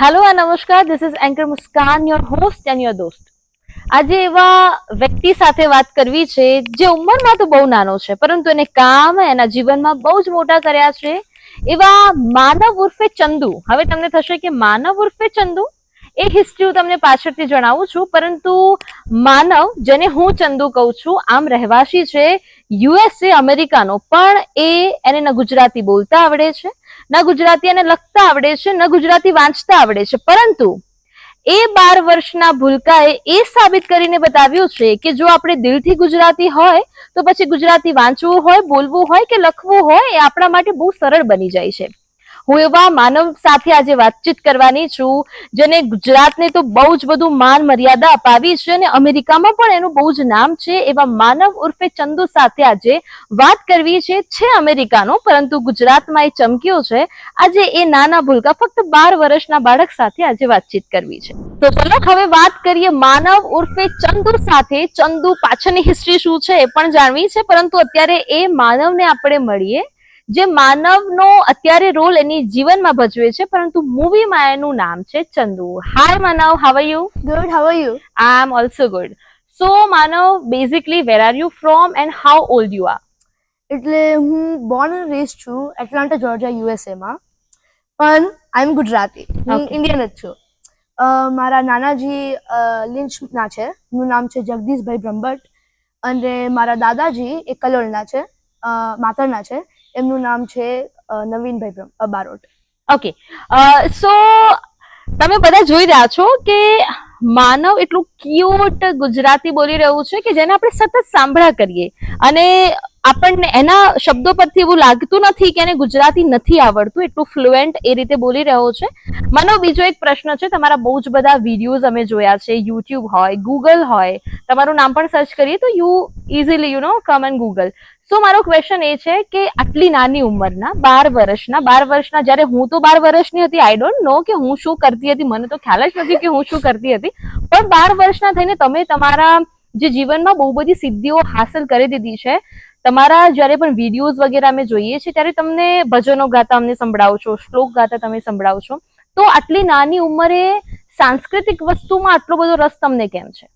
Hello અને નમસ્કાર, this is anchor Muskan, your host and your દોસ્ત. આજે એવા વ્યક્તિ સાથે વાત કરવી છે જે ઉંમરમાં તો બહુ નાનો છે, પરંતુ એને કામ એના જીવનમાં બહુ જ મોટા કર્યા છે. એવા માનવ ઉર્ફે ચંદુ. હવે તમને થશે કે માનવ ઉર્ફે ચંદુ, એ હિસ્ટ્રી હું તમને પાછળથી જણાવું છું, પરંતુ માનવ, જેને હું ચંદુ કહું છું, આમ રહેવાસી છે યુએસએ અમેરિકાનો, પણ એને ન ગુજરાતી બોલતા આવડે છે, ન ગુજરાતી એને લખતા આવડે છે, ન ગુજરાતી વાંચતા આવડે છે, પરંતુ એ 12 વર્ષના ભૂલકાએ એ સાબિત કરીને બતાવ્યું છે કે જો આપણે દિલથી ગુજરાતી હોય તો પછી ગુજરાતી વાંચવું હોય, બોલવું હોય કે લખવું હોય, એ આપણા માટે બહુ સરળ બની જાય છે. હું એવા માનવ સાથે આજે વાતચીત કરવાની છું જેને ગુજરાતને તો બહુ જ બધું માન મર્યાદા અપાવી છે અને અમેરિકામાં પણ એનું બહુ જ નામ છે. એવા માનવ ઉર્ફે ચંદુ સાથે આજે વાત કરવી છે અમેરિકાનો, પરંતુ ગુજરાતમાં એ ચમક્યો છે. આજે એ નાના ભૂલકા ફક્ત 12 વર્ષના બાળક સાથે આજે વાતચીત કરવી છે. તો ચલો હવે વાત કરીએ માનવ ઉર્ફે ચંદુ સાથે. ચંદુ પાછળની હિસ્ટ્રી શું છે એ પણ જાણવી છે, પરંતુ અત્યારે એ માનવને આપણે મળીએ જે માનવનો અત્યારે રોલ એની જીવનમાં ભજવે છે, પરંતુ મૂવીમાં એનું નામ છે Chandu. Hi Manav, how are you? Good, how are you? I am also good. So Manav, basically where are you from and how old you are? એટલે હું બોર્ન એન્ડ રેઝ છું એટલાન્ટા જોર્જિયા યુએસએ માં, પણ આઈ એમ ગુજરાતી, હું Okay. ઇન્ડિયન જ છું. મારા નાનાજી લિંચના છે, એમનું નામ છે જગદીશભાઈ બ્રહ્મભટ્ટ, અને મારા દાદાજી એ કલોલના છે, માતરના છે, એમનું નામ છે નવીનભાઈ બારોટ. ઓકે, સો તમે બધા જોઈ રહ્યા છો કે માનવ એટલું ક્યુટ ગુજરાતી બોલી રહ્યું છે કે જેને આપણે સતત સાંભળ્યા કરીએ, અને આપણને એના શબ્દો પરથી એવું લાગતું નથી કે એને ગુજરાતી નથી આવડતું, એટલું ફ્લુએન્ટ એ રીતે બોલી રહ્યો છે. માનવ, બીજો એક પ્રશ્ન છે. તમારા બહુ જ બધા વિડીયોઝ અમે જોયા છે, યુટ્યુબ હોય, ગૂગલ હોય, તમારું નામ પણ સર્ચ કરીએ તો you easily come and Google. So મારો ક્વેશ્ચન એ છે કે આટલી નાની ઉંમરના 12 વર્ષના, જ્યારે હું તો 12 વર્ષની હતી, આઈ ડોન્ટ નો કે હું શું કરતી હતી, મને તો ખ્યાલ જ નથી કે હું શું કરતી હતી, પણ 12 વર્ષના થઈને તમે તમારા જે જીવનમાં બહુ બધી સિદ્ધિઓ હાંસલ કરી દીધી છે. તમારા જ્યારે પણ વિડીયોઝ વગેરે અમે જોઈએ છીએ ત્યારે તમને ભજનો ગાતા અમને સંભળાવો છો, શ્લોક ગાતા તમે સંભળાવો છો, તો આટલી નાની ઉંમરે સાંસ્કૃતિક વસ્તુમાં આટલો બધો રસ તમને કેમ છે?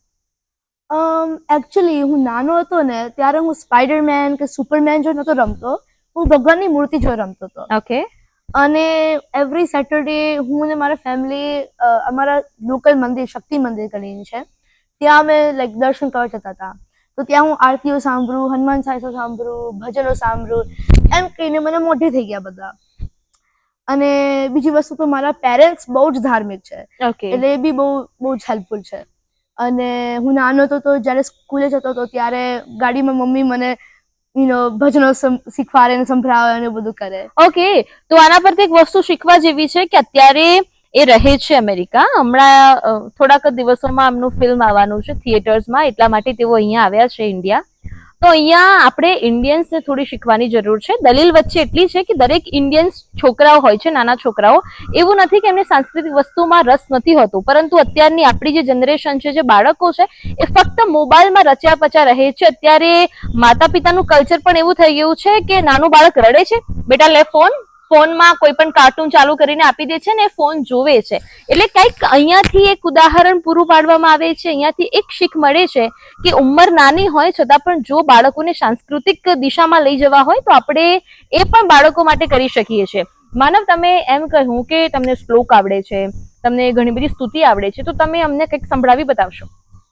એકચ્યુઅલી હું નાનો હતો ને ત્યારે હું સ્પાઈડરમેન કે સુપરમેન જો નતો રમતો, હું ભગવાનની મૂર્તિ જો રમતો હતો. ઓકે. અને એવરી સેટરડે હું ને મારા ફેમિલી અમારા લોકલ મંદિર, શક્તિ મંદિર કરીને છે, ત્યાં અમે લાઈક દર્શન કરવા જતા હતા. તો ત્યાં હું આરતીઓ સાંભળું, હનુમાન ચાલીસા સાંભળું, ભજનો સાંભળું, એમ કહીને મને મોઢે થઈ ગયા બધા. અને બીજી વસ્તુ તો મારા પેરેન્ટ્સ બહુ જ ધાર્મિક છે, ઓકે. એટલે એ બી બહુ જ હેલ્પફુલ છે. અને હું નાનો હતો તો જ્યારે સ્કૂલે જતો હતો ત્યારે ગાડીમાં મમ્મી મને ભજનો શીખવાડે ને સંભળાવે અને બધું કરે. ઓકે, તો આના પરથી એક વસ્તુ શીખવા જેવી છે કે અત્યારે એ રહે છે અમેરિકા. હમણાં થોડાક દિવસોમાં એમનું ફિલ્મ આવવાનું છે થિયેટર્સમાં, એટલા માટે તેઓ અહીંયા આવ્યા છે ઇન્ડિયા. તો અહીંયા આપણે ઇન્ડિયન્સને થોડી શીખવાની જરૂર છે. દલીલ વચ્ચે એટલી છે કે દરેક ઇન્ડિયન્સ છોકરાઓ હોય છે, નાના છોકરાઓ, એવું નથી કે એમને સાંસ્કૃતિક વસ્તુમાં રસ નથી હોતો, પરંતુ અત્યારની આપણી જે જનરેશન છે, જે બાળકો છે, એ ફક્ત મોબાઈલમાં રચ્યા પચ્યા રહે છે. અત્યારે માતા પિતાનું કલ્ચર પણ એવું થઈ ગયું છે કે નાનું બાળક રડે છે, બેટા લે ફોન, ફોનમાં કોઈ પણ કાર્ટૂન ચાલુ કરીને આપી દે છે ને ફોન જોવે છે. એટલે કંઈક અહીંયાથી એક ઉદાહરણ પૂરું પાડવામાં આવે છે, અહીંયાથી એક શીખ મળે છે કે ઉંમર નાની હોય છતાં પણ જો બાળકોને સાંસ્કૃતિક દિશામાં લઈ જવા હોય તો આપણે એ પણ બાળકો માટે કરી શકીએ છીએ. માનવ, તમે એમ કહ્યું કે તમને શ્લોક આવડે છે, તમને ઘણી બધી સ્તુતિ આવડે છે, તો તમે અમને કંઈક સંભળાવી બતાવશો?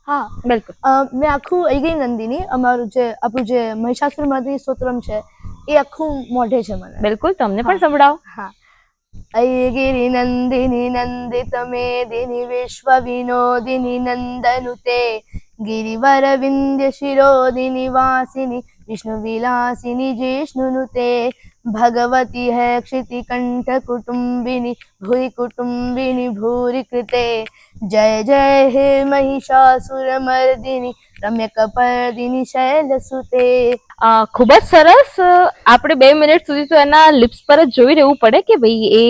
હા, બિલકુલ. મેં આખું અયગી નંદિની, આપણું જે મહિષાસુર મર્દિની સ્તોત્રમ છે, એ આખું મોઢે છે મને. બિલકુલ, તમને પણ સંભળાવો. હા. અયગિરી નંદિની નંદિત મેદિની વિશ્વ વિનોદિની નંદનુતે गिरिवर विंध्य शिरोदिनी वासिनी विष्णु विलासिनी जिष्णुनुते भगवती है क्षिति कंठ कुटुंबिनी भूरि कुटुंबिनी भूरि कृते जय जय हे महिषासुर मर्दिनी रम्य कपर्दिनी शैलसुते. ખૂબ જ સરસ. આપણે 2 મિનિટ સુધી તો એના લિપ્સ પર જ જોઈ રહેવું પડે કે ભાઈ એ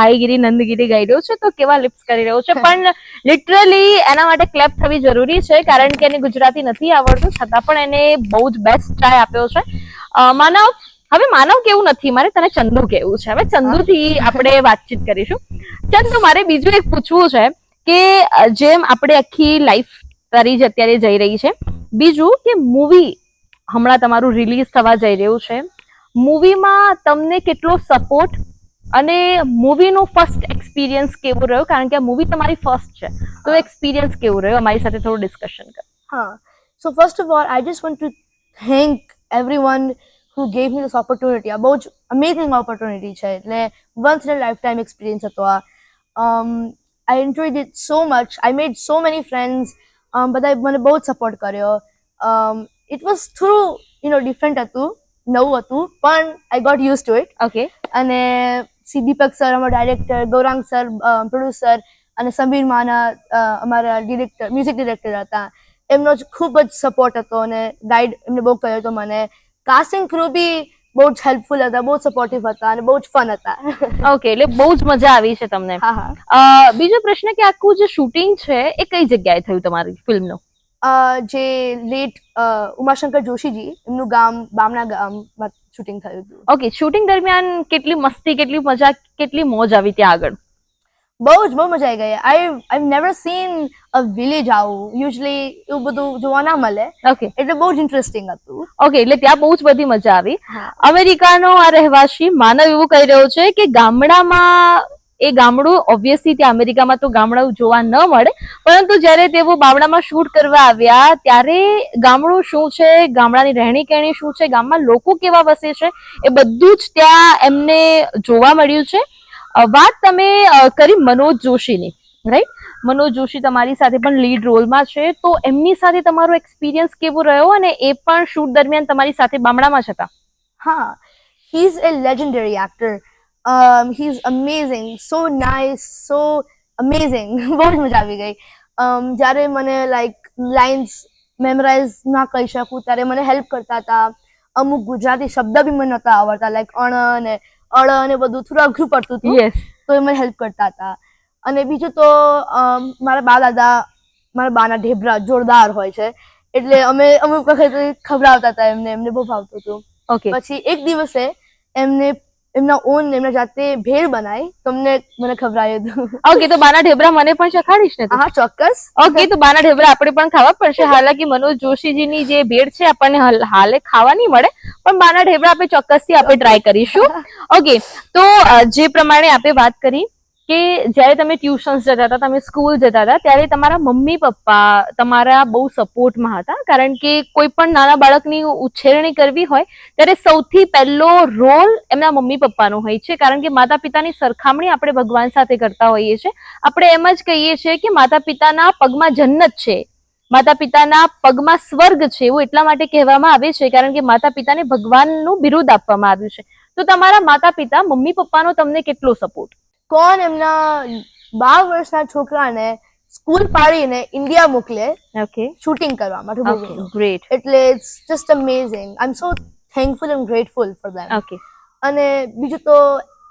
આઈગીરી નંદગીરી ગાઈ રહ્યો છે તો કેવા લિપ્સ કરી રહ્યો છે, પણ લિટરલી એના માટે ક્લેપ થવી જરૂરી છે, કારણ કે એને ગુજરાતી નથી આવડતું છતાં પણ એને બહુ જ બેસ્ટ ટ્રાય આપ્યો છે. માનવ, હવે માનવ કેવું નથી, મારે તને ચંદુ કેવું છે. હવે ચંદુ થી આપણે વાતચીત કરીશું. ચંદુ, મારે બીજું એક પૂછવું છે કે જેમ આપણે આખી લાઈફ તારી જ અત્યારે જઈ રહી છે, બીજું કે મૂવી હમણાં તમારું રિલીઝ થવા જઈ રહ્યું છે, મૂવીમાં તમને કેટલો સપોર્ટ અને મૂવીનો ફર્સ્ટ એક્સપિરિયન્સ કેવો રહ્યો, કારણ કે આ મૂવી તમારી ફર્સ્ટ છે, તો એક્સપિરિયન્સ કેવો રહ્યો અમારી સાથે થોડું ડિસ્કશન કર. હા, so first of all I just want to thank everyone who gave me this opportunity. આ બહુ જ અમેઝિંગ ઓપોર્ચ્યુનિટી છે, એટલે once in a life time experience હતો આ. આઈ enjoyed it so much. I made so many friends. બધાએ મને બહુ જ સપોર્ટ કર્યો. ઇટ વોઝ થોડું ડિફરન્ટ હતું, નવું હતું, પણ I got use to it. Okay. અને દીપક સર અમારા ડાયરેક્ટર, ગૌરાંગ સર પ્રોડ્યુસર, અને સમીર માના અમારા ડિરેક્ટર, મ્યુઝિક ડિરેક્ટર હતા. એમનો જ ખૂબ જ સપોર્ટ હતો અને ગાઈડ એમને બહુ કર્યો હતો મને. કાસ્ટિંગ ક્રૂ બી બહુ જ હેલ્પફુલ હતા, બહુ સપોર્ટિવ હતા અને બહુ જ ફન હતા. ઓકે, એટલે બહુ જ મજા આવી છે તમને. હા હા. બીજો પ્રશ્ન કે આખું જે શૂટિંગ છે એ કઈ જગ્યાએ થયું તમારી ફિલ્મનું? જે લેટ ઉમાશંકર જોશીજી, એમનું ગામ બામણા ગામમાં શૂટિંગ થયું હતું. ઓકે, શૂટિંગ દરમિયાન કેટલી મસ્તી, કેટલી મજા, કેટલી મોજ આવી ત્યાં આગળ? બહુ મજા આવી ગઈ. I never scene a village આવું. યુઝલી એવું બધું જોવા ના મળે, ઓકે. એટલે બહુ જ ઇન્ટરેસ્ટિંગ હતું. ઓકે, એટલે ત્યાં બહુ જ બધી મજા આવી. અમેરિકાનો આ રહેવાસી માનવ એવું કહી રહ્યો છે કે ગામડામાં, એ ગામડું ઓબ્વિયસલી ત્યાં અમેરિકામાં તો ગામડાઓ જોવા ન મળે, પરંતુ જ્યારે તેઓ બાવડામાં શૂટ કરવા આવ્યા ત્યારે ગામડું શું છે, ગામડાની રહેણી કહેણી શું છે, ગામમાં લોકો કેવા વસે છે, એ બધું જ ત્યાં એમને જોવા મળ્યું છે. વાત તમે કરી મનોજ જોશીની, રાઈટ? મનોજ જોશી તમારી સાથે પણ લીડ રોલમાં છે, તો એમની સાથે તમારો એક્સપિરિયન્સ કેવો રહ્યો, અને એ પણ શૂટ દરમિયાન તમારી સાથે બામણામાં જ હતા? હા, he is a legendary actor. He is amazing, so nice, so amazing. બહુ જ મજા આવી ગઈ. જ્યારે મને લાઈક લાઇન્સ મેમરાઇઝ ના કરી શકું ત્યારે મને હેલ્પ કરતા હતા. અમુક ગુજરાતી શબ્દ બી મને નહોતા આવડતા, લાઈક અણ ને અળ ને બધું થોડું અઘરું પડતું હતું. યસ. તો એ મને હેલ્પ કરતા હતા. અને બીજું તો મારા બા દાદા, મારા બાના ઢેબરા જોરદાર હોય છે, એટલે અમુક વખત ખવડાવતા હતા એમને બહુ ભાવતું હતું. ઓકે. પછી એક દિવસે એમના જાતે ભેળ બનાવી, મને ખવડાવ્યું હતું. ઓકે, તો બાના ઢેબરા મને પણ ચખાડીશ ને? હા, ચોક્કસ. ઓકે, તો બાના ઢેબરા આપણે પણ ખાવા પડશે. હાલાકી મનોજ જોશીજીની જે ભેળ છે આપણને હાલે ખાવા નહીં મળે, પણ બાના ઢેબરા આપણે ચોક્કસથી આપણે ટ્રાય કરીશું. ઓકે, તો જે પ્રમાણે આપણે વાત કરી કે જ્યારે તમે ટ્યુશન્સ જતા હતા, તમે સ્કૂલ જતા હતા, ત્યારે તમારા મમ્મી પપ્પા તમારા બહુ સપોર્ટમાં હતા, કારણ કે કોઈ પણ નાના બાળકની ઉછેરણી કરવી હોય ત્યારે સૌથી પહેલો રોલ એમના મમ્મી પપ્પાનો હોય છે, કારણ કે માતા પિતાની સરખામણી આપણે ભગવાન સાથે કરતા હોઈએ છીએ. આપણે એમ જ કહીએ છીએ કે માતા પિતાના પગમાં જન્નત છે, માતા પિતાના પગમાં સ્વર્ગ છે, એવું એટલા માટે કહેવામાં આવે છે કારણ કે માતા પિતાને ભગવાનનું બિરુદ આપવામાં આવ્યું છે. તો તમારા માતા પિતા, મમ્મી પપ્પાનો તમને કેટલો સપોર્ટ? કોણ એમના 12 વર્ષના છોકરાને સ્કૂલ પાડીને ઇન્ડિયા મોકલે ઓકે, શૂટિંગ કરવા માટે. Okay, great. એટલે it's just amazing. I am so thankful and grateful for them. Okay. અને બીજું તો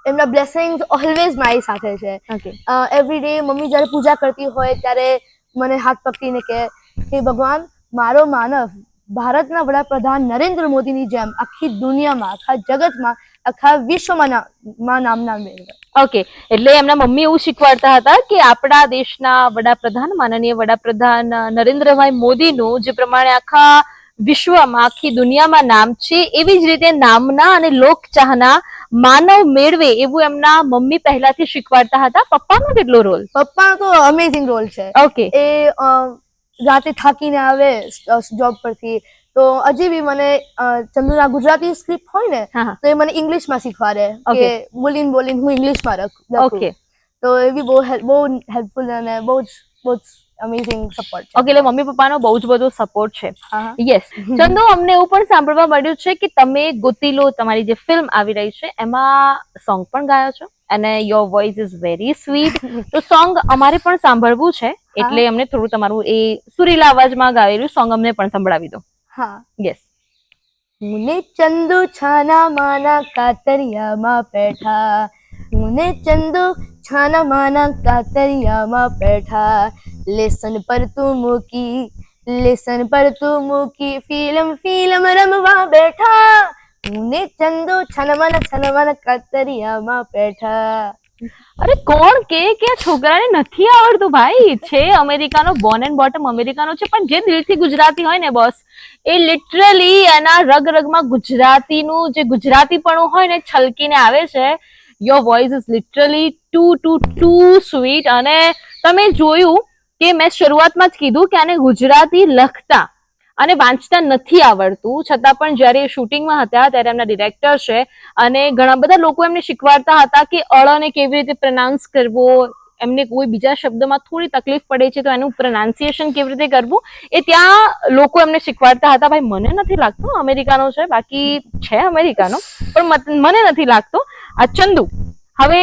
એમના બ્લેસિંગ્સ ઓલવેઝ મારી સાથે છે. ઓકે. એવરી ડે મમ્મી જ્યારે પૂજા કરતી હોય ત્યારે મને હાથ પકડીને કહે કે ભગવાન, મારો માનવ ભારતના વડાપ્રધાન નરેન્દ્ર મોદીની જેમ આખી દુનિયામાં, આખા જગતમાં, આખા વિશ્વમાં નામના મેળવે. ઓકે, એટલે એમના મમ્મી એવું શીખવાડતા હતા કે આપણા દેશના વડાપ્રધાન, માનનીય વડાપ્રધાન નરેન્દ્રભાઈ મોદીનું જે પ્રમાણે આખા વિશ્વમાં, આખી દુનિયામાં નામ છે, એવી જ રીતે નામના અને લોકચાહના માનવ મેળવે એવું એમના મમ્મી પહેલાથી શીખવાડતા હતા. પપ્પાનો કેટલો રોલ? પપ્પાનો તો અમેઝિંગ રોલ છે. ઓકે. એ રાતે થાકીને આવે જોબ પરથી, તો હજી બી મને ચંદુના ગુજરાતી સ્ક્રિપ્ટ હોય ને, તો એ મને ઇંગ્લિશમાં શીખવાડે કે બોલીને હું ઇંગ્લિશમાં લખું. ઓકે. તો એ બી બહુ હેલ્પફુલ અને બહુ જ અમેઝિંગ સપોર્ટ છે. ઓકે, એટલે મમ્મી પપ્પાનો બહુ જ બધો સપોર્ટ છે. હા. યસ. ચંદુ, અમને એવું પણ સાંભળવા મળ્યું છે કે તમે ગોતીલો, તમારી જે ફિલ્મ આવી રહી છે, એમાં સોંગ પણ ગાયો છો, અને your voice is very sweet. તો સોંગ અમારે પણ સાંભળવું છે, એટલે અમને થોડું તમારું એ સુરીલા અવાજમાં ગાયેલું સોંગ અમને પણ સંભળાવી દો. હા. યસ. મુને ચંદુ છાના માના કાતરિયામાં બેઠા, મુને ચંદુ છાના માના કાતરિયામાં બેઠા, લેસન પર તું મૂકી ફિલ્મ રમવા બેઠા, હું ને ચંદુ છનમન કતરિયામાં બેઠા. અરે કોણ કે આ છોકરાને નથી આવડતું ભાઈ? છે અમેરિકાનો, બોર્ન એન્ડ બોટમ અમેરિકાનો છે, પણ જે દિલથી ગુજરાતી હોય ને બોસ, એ લિટરલી એના રગ રગમાં ગુજરાતીનું જે ગુજરાતીપણું હોય ને છલકીને આવે છે. Your voice is literally too sweet. અને તમે જોયું કે મેં શરૂઆતમાં જ કીધું કે આને ગુજરાતી લખતા અને વાંચતા નથી આવડતું, છતાં પણ જ્યારે શૂટિંગમાં હતા ત્યારે એમના ડિરેક્ટર છે અને ઘણા બધા લોકો એમને શીખવાડતા હતા કે અળને કેવી રીતે પ્રોનાઉન્સ કરવો, એમને કોઈ બીજા શબ્દમાં થોડી તકલીફ પડે છે તો એનું પ્રોનાઉન્સિએશન કેવી રીતે કરવું, એ ત્યાં લોકો એમને શીખવાડતા હતા. ભાઈ મને નથી લાગતું અમેરિકાનો છે, બાકી છે અમેરિકાનો, પણ મને નથી લાગતો. આ ચંદુ, હવે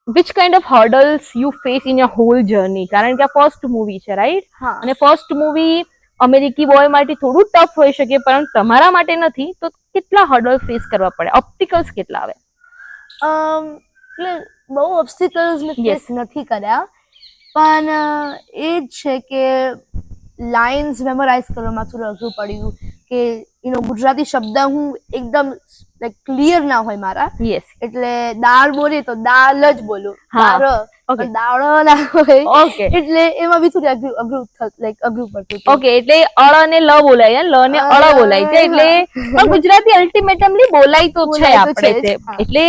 which kind of hurdles you face in your whole journey? કારણ કે આ ફર્સ્ટ મૂવી છે, રાઈટ? હા. અને ફર્સ્ટ મૂવી અમેરિકી બોય માટે થોડું ટફ હોઈ શકે, પરંતુ તમારા માટે નથી, તો કેટલા હર્ડલ ફેસ કરવા પડે? ઓબ્સ્ટિકલ્સ કેટલા આવે? એટલે બહુ ઓબ્સ્ટિકલ્સ મેં Yes. ફેસ નથી કર્યા, પણ એ જ છે કે લાઇન્સ મેમોરાઇઝ કરવામાં થોડું અઘરું પડ્યું કે ગુજરાતી શબ્દ હું એકદમ લાઈક ક્લિયર ના હોય મારા, યસ. એટલે દાળ બોલીએ તો દાળ જ બોલું, હા. દાળ, Okay. પણ દાળ ના હોય, ઓકે એટલે એમાં બી થોડું અઘરું પડતું હતું. ઓકે, એટલે અળ ને લ બોલાય, લ ને અળ બોલાય છે, એટલે પણ ગુજરાતી અલ્ટિમેટમલી બોલાય તો છે બોલાય તો આપણે છે જ, તે. હા. એટલે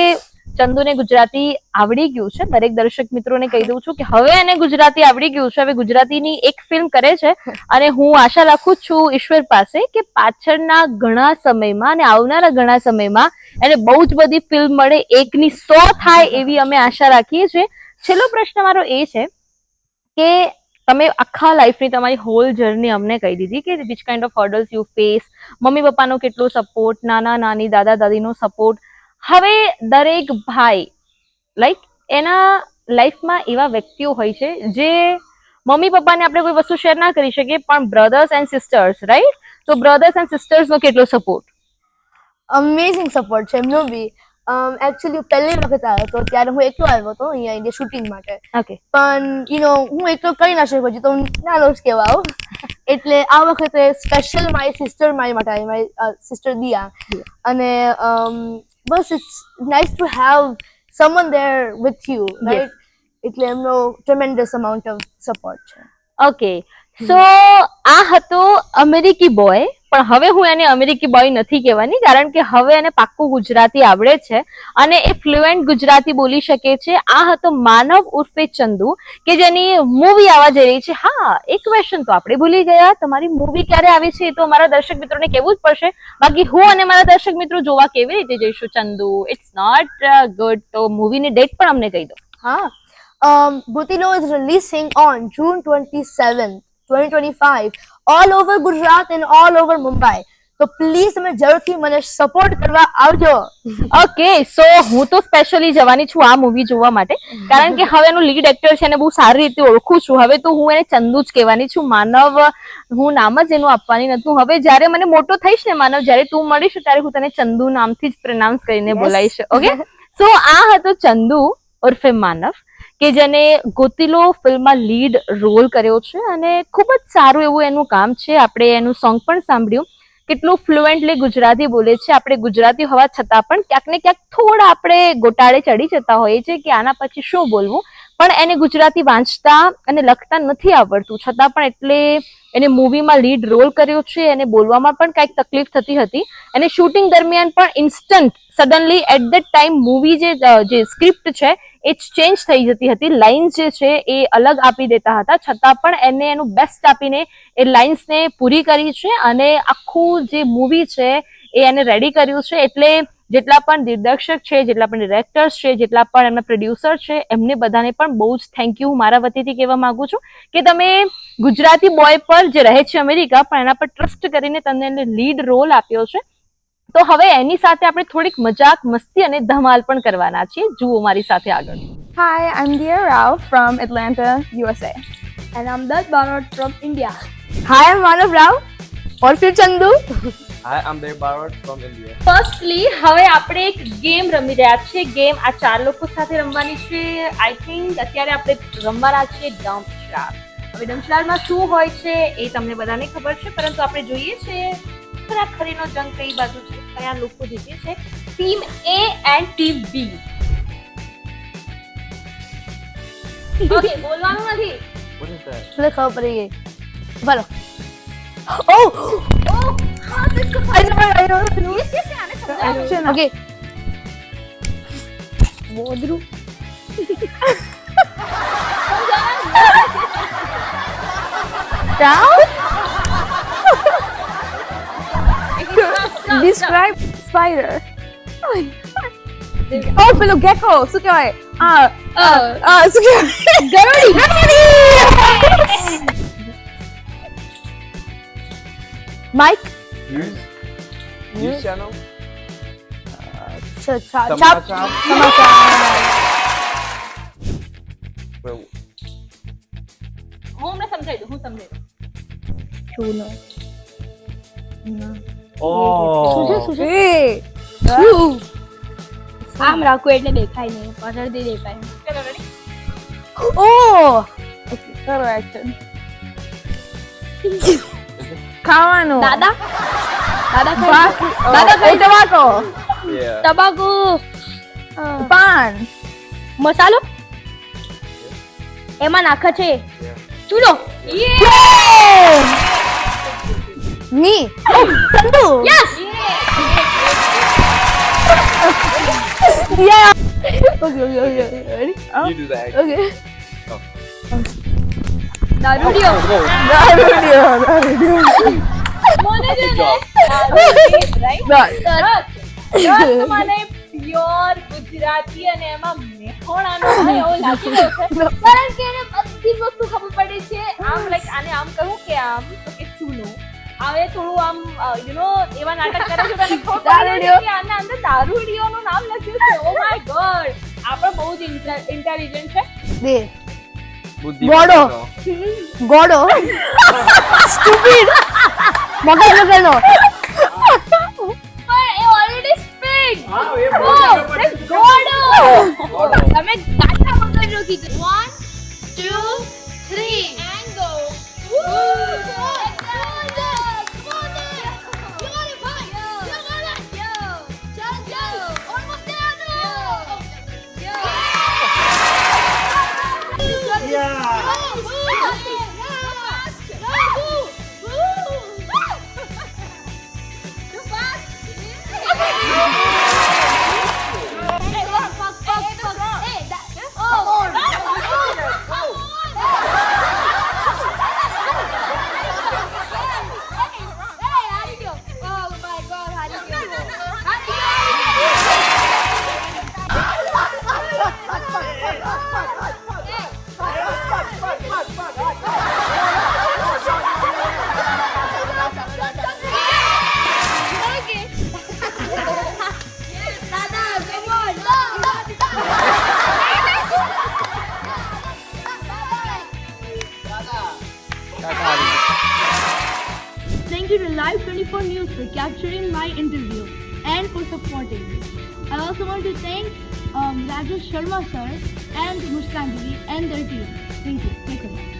ચંદુને ગુજરાતી આવડી ગયું છે. દરેક દર્શક મિત્રોને કહી દઉં છું કે હવે એને ગુજરાતી આવડી ગયું છે. હવે ગુજરાતીની એક ફિલ્મ કરે છે અને હું આશા રાખું છું ઈશ્વર પાસે કે પાછળના ઘણા સમયમાં અને આવનારા ઘણા સમયમાં એને બહુ જ બધી ફિલ્મ મળે, 1ની 100 થાય એવી અમે આશા રાખીએ છીએ. છેલ્લો પ્રશ્ન મારો એ છે કે તમે આખા લાઈફની તમારી હોલ જર્ની અમને કહી દીધી કે which kind of hurdles you face, mummy પપ્પાનો કેટલો સપોર્ટ, નાના નાની દાદા દાદીનો સપોર્ટ. હવે દરેક ભાઈ લાઈક એના લાઈફમાં એવા વ્યક્તિઓ હોય છે જે મમ્મી પપ્પાને આપણે કોઈ વસ્તુ શેર ના કરી શકીએ, પણ બ્રધર્સ એન્ડ સિસ્ટર્સ, રાઈટ? તો બ્રધર્સ એન્ડ સિસ્ટર્સનો કેટલો સપોર્ટ? અમેઝિંગ સપોર્ટ છે એમનો બી. એકચ્યુઅલી પહેલી વખત આવ્યો હતો ત્યારે હું એકલો આવ્યો હતો અહીંયા ઇન્ડિયા શૂટિંગ માટે, ઓકે. પણ હું એકલો કરી ના શકું, હજી તો હું નાનો જ કહેવાઉં. એટલે આ વખતે સ્પેશિયલ મારી સિસ્ટર મારી માટે આવી, મારી સિસ્ટર દિયા. અને બસ it's nice to have someone there with you, right? એટલે એમનો ટ્રેમેન્ડસ અમાઉન્ટ ઓફ સપોર્ટ છે. ઓકે, સો આ હતો અમેરિકી બોય, પણ હવે હું એને અમેરિકી બોય નથી કહેવાની, કારણ કે હવે એને પાક્કું ગુજરાતી આવડે છે અને એ ફ્લુએન્ટ ગુજરાતી બોલી શકે છે. આ હતો માનવ ઉર્ફે ચંદુ, કે જેની મૂવી આવવા જઈ રહી છે. હા, એક ક્વેશ્ચન તો આપણે ભૂલી ગયા, તમારી મૂવી ક્યારે આવી છે એ તો અમારા દર્શક મિત્રોને કહેવું જ પડશે, બાકી હું અને મારા દર્શક મિત્રો જોવા કેવી રીતે જઈશું ચંદુ? It's not good. તો મૂવીની ડેટ પણ અમને કહી દો. હા, Butilo is releasing on June 27th, 2025 all over Gujarat and all over Mumbai. તો પ્લીઝ તમે જરૂરથી મને સપોર્ટ કરવા આવજો. ઓકે, સો હું તો સ્પેશિયલી જવાની છું આ મૂવી જોવા માટે, કારણ કે હવે એનું લીડ એક્ટર છે એને બહુ સારી રીતે ઓળખું છું. હવે તો હું એને ચંદુ જ કહેવાની છું, માનવ હું નામ જ એનું આપવાની નથી. હવે જ્યારે મને મોટો થઈશ ને માનવ, જ્યારે તું મળીશ ત્યારે હું તને ચંદુ નામથી જ પ્રોનાઉન્સ કરીને બોલાવીશ. ઓકે, સો આ હતો ચંદુ ઉર્ફે માનવ, કે જેને ગોતીલો ફિલ્મમાં લીડ રોલ કર્યો છે અને ખૂબ જ સારું એવું એનું કામ છે. આપણે એનું સોંગ પણ સાંભળ્યું, કેટલું ફ્લુએન્ટલી ગુજરાતી બોલે છે. આપણે ગુજરાતી હોવા છતાં પણ ક્યાંક ને ક્યાંક થોડા આપણે ગોટાળે ચડી જતા હોઈએ છીએ કે આના પછી શું બોલવું, પણ એને ગુજરાતી વાંચતા અને લખતા નથી આવડતું, છતાં પણ એટલે એને મૂવીમાં લીડ રોલ કર્યો છે. એને બોલવામાં પણ કાંઈક તકલીફ થતી હતી. એને શૂટિંગ દરમિયાન પણ instant suddenly at the time movie જે સ્ક્રિપ્ટ છે એ ચેન્જ થઈ જતી હતી, લાઇન્સ જે છે એ અલગ આપી દેતા હતા, છતાં પણ એને એનું બેસ્ટ આપીને એ લાઇન્સને પૂરી કરી છે અને આખું જે મૂવી છે એ એને રેડી કર્યું છે. એટલે જેટલા પણ દિગ્દર્શક છે, જેટલા પણ ડિરેક્ટર્સ છે, જેટલા પણ એમના પ્રોડ્યુસર છે, એમને બધાને પણ બહુ જ થેન્ક યુ મારા વતીથી કહેવા માંગુ છું કે તમે ગુજરાતી બોય પર જે રહે છે અમેરિકા, પણ એના પર ટ્રસ્ટ કરીને તમને એને લીડ રોલ આપ્યો છે. તો હવે એની સાથે આપણે થોડીક મજાક, મસ્તી અને ધમાલ પણ કરવાના છીએ. જુઓ મારી સાથે આગળ. Hi, I'm Dia Rao from Atlanta, USA. And I'm Dad Barot from India. Hi, I'm Manav Rao or फिर Chandu. Hi, I'm Dev Barot from India. Firstly હવે આપણે એક ગેમ રમી રહ્યા છીએ. ગેમ આ 4 લોકો સાથે રમવાની છે. આઈ થિંક અત્યારે આપણે રમવાના છીએ ડમ્પશાર. હવે ડમ્પશારમાં શું હોય છે એ તમને બધાને ખબર છે, પરંતુ આપણે જોઈએ છીએ ખરાખરીનો જંગ કઈ બાજુ છે, કયા લોકો જીતે છે? Team A and team B. Okay, બોલવાનું નથી. What is that? तुझे खबर पड़ी गई बोलो I know. Yes, આને સમજાવો. Action. Okay Describe spider. Oh, પેલો gecko. શું કહેવાય? શું કહેવાય? Mic News channel? छाप समाचार? समाचार Well, હું હમણાં સમજાવી દઉં. oh. આમ રાખો એટલે દેખાય નહીં, પાછળથી દેખાય. ચલો, ready? ओ કરો action. ખાવાનું. દાદા બાકી. દાદા ખાઈ ટબાકો. Yeah. તંબાકુ, પાન. મસાલો એમાં નાખે છે. Yeah. ચૂલો. मी Sandhu yes. Okay ready You do that. Okay દારૂડિયો. મને છે ને right? તરત મને પ્યોર ગુજરાતી અને એમાં મેહોણાનો હોય એવું લાગી રહ્યું છે. કારણ કે એને બધી જ વસ્તુ ખબર પડી છે. આમ લાઈક આને આમ કહું કે આમ તો કે ચૂલો. હવે થોડું આમ એવા નાટક કરે છે તો એને ખબર પડી ગઈ કે આના અંદર દારૂડિયોનું નામ લખ્યું છે. ઓ માય ગોડ, આપણે બહુ જ ઇન્ટેલિજન્ટ છે. दे બુદ્ધિ ગોળો. બતાવો. गोडो स्टूपिड मगर लो પણ એ ઓલરેડી સ્પીક. હા, એ ઓ બોલ્યો ગોડો. ગોળો. તમે ગાતા મગજનો કીધું. 1 2 3 and go. Thank you to Live 24 News for capturing my interview and for supporting me. I also want to thank Rajesh Sharma sir and Muskan Didi and their team. Thank you. Thank you.